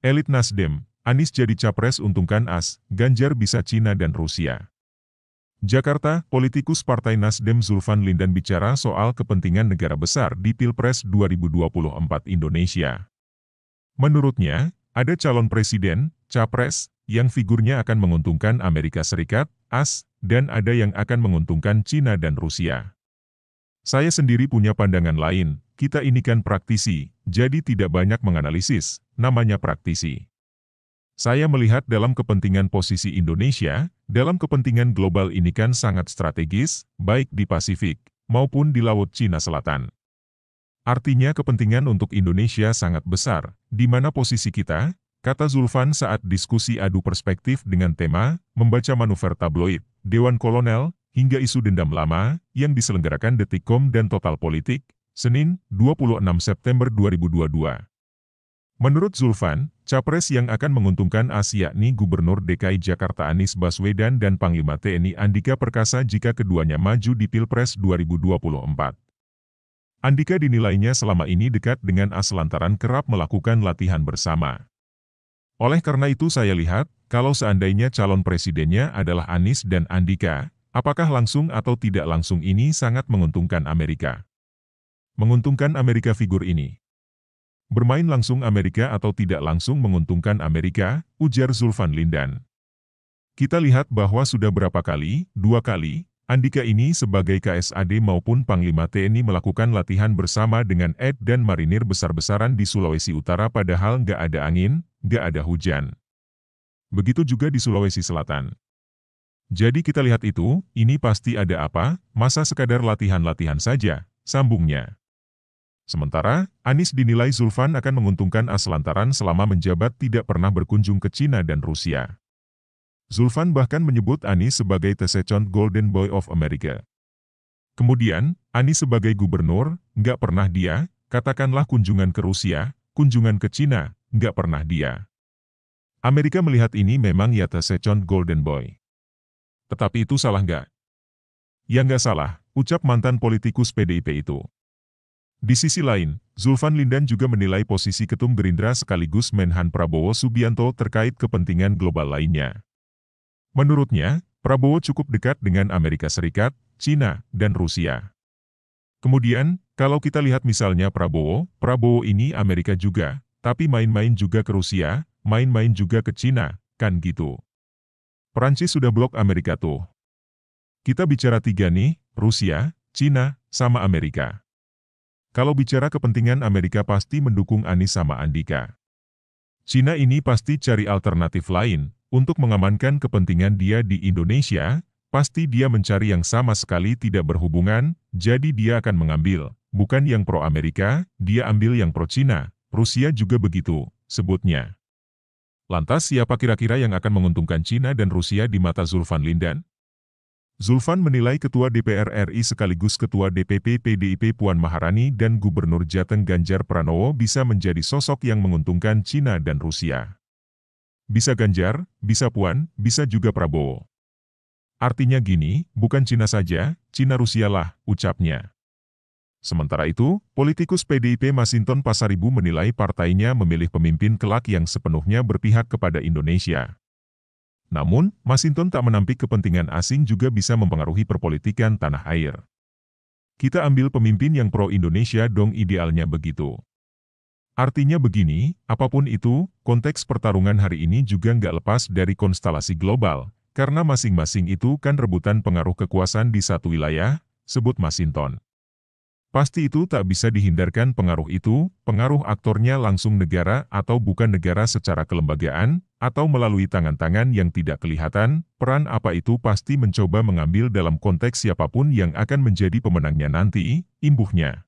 Elit Nasdem, Anies jadi capres untungkan AS, Ganjar bisa Cina dan Rusia. Jakarta, politikus Partai Nasdem Zulfan Lindan bicara soal kepentingan negara besar di Pilpres 2024 Indonesia. Menurutnya, ada calon presiden, capres, yang figurnya akan menguntungkan Amerika Serikat, AS, dan ada yang akan menguntungkan Cina dan Rusia. Saya sendiri punya pandangan lain, kita ini kan praktisi, jadi tidak banyak menganalisis, namanya praktisi. Saya melihat dalam kepentingan posisi Indonesia, dalam kepentingan global ini kan sangat strategis, baik di Pasifik, maupun di Laut Cina Selatan. Artinya kepentingan untuk Indonesia sangat besar, di mana posisi kita, kata Zulfan saat diskusi adu perspektif dengan tema, membaca manuver tabloid, Dewan Kolonel, hingga isu dendam lama, yang diselenggarakan Detikcom dan Total Politik, Senin, 26 September 2022. Menurut Zulfan, capres yang akan menguntungkan AS yakni Gubernur DKI Jakarta Anies Baswedan dan Panglima TNI Andika Perkasa jika keduanya maju di Pilpres 2024. Andika dinilainya selama ini dekat dengan AS lantaran kerap melakukan latihan bersama. Oleh karena itu saya lihat, kalau seandainya calon presidennya adalah Anies dan Andika, apakah langsung atau tidak langsung ini sangat menguntungkan Amerika. Menguntungkan Amerika figur ini. Bermain langsung Amerika atau tidak langsung menguntungkan Amerika, ujar Zulfan Lindan. Kita lihat bahwa sudah berapa kali, 2 kali, Andika ini sebagai KSAD maupun Panglima TNI melakukan latihan bersama dengan ED dan marinir besar-besaran di Sulawesi Utara padahal nggak ada angin, nggak ada hujan. Begitu juga di Sulawesi Selatan. Jadi kita lihat itu, ini pasti ada apa, masa sekadar latihan-latihan saja, sambungnya. Sementara, Anies dinilai Zulfan akan menguntungkan AS lantaran selama menjabat tidak pernah berkunjung ke Cina dan Rusia. Zulfan bahkan menyebut Anies sebagai the second golden boy of America. Kemudian, Anies sebagai gubernur, nggak pernah dia, katakanlah kunjungan ke Rusia, kunjungan ke Cina, nggak pernah dia. Amerika melihat ini memang ya the second golden boy. Tetapi itu salah nggak? Ya nggak salah, ucap mantan politikus PDIP itu. Di sisi lain, Zulfan Lindan juga menilai posisi Ketum Gerindra sekaligus Menhan Prabowo Subianto terkait kepentingan global lainnya. Menurutnya, Prabowo cukup dekat dengan Amerika Serikat, Cina, dan Rusia. Kemudian, kalau kita lihat misalnya Prabowo ini Amerika juga, tapi main-main juga ke Rusia, main-main juga ke Cina, kan gitu. Perancis sudah blok Amerika tuh. Kita bicara 3 nih, Rusia, Cina, sama Amerika. Kalau bicara kepentingan Amerika pasti mendukung Anies sama Andika. Cina ini pasti cari alternatif lain, untuk mengamankan kepentingan dia di Indonesia, pasti dia mencari yang sama sekali tidak berhubungan, jadi dia akan mengambil, bukan yang pro-Amerika, dia ambil yang pro-Cina, Rusia juga begitu, sebutnya. Lantas siapa kira-kira yang akan menguntungkan Cina dan Rusia di mata Zulfan Lindan? Zulfan menilai Ketua DPR RI sekaligus Ketua DPP PDIP Puan Maharani dan Gubernur Jateng Ganjar Pranowo bisa menjadi sosok yang menguntungkan Cina dan Rusia. Bisa Ganjar, bisa Puan, bisa juga Prabowo. Artinya gini, bukan Cina saja, Cina Rusia lah, ucapnya. Sementara itu, politikus PDIP Masinton Pasaribu menilai partainya memilih pemimpin kelak yang sepenuhnya berpihak kepada Indonesia. Namun, Masinton tak menampik kepentingan asing juga bisa mempengaruhi perpolitikan tanah air. Kita ambil pemimpin yang pro-Indonesia dong idealnya begitu. Artinya begini, apapun itu, konteks pertarungan hari ini juga nggak lepas dari konstelasi global, karena masing-masing itu kan rebutan pengaruh kekuasaan di satu wilayah, sebut Masinton. Pasti itu tak bisa dihindarkan pengaruh itu, pengaruh aktornya langsung negara atau bukan negara secara kelembagaan, atau melalui tangan-tangan yang tidak kelihatan, peran apa itu pasti mencoba mengambil dalam konteks siapapun yang akan menjadi pemenangnya nanti, imbuhnya.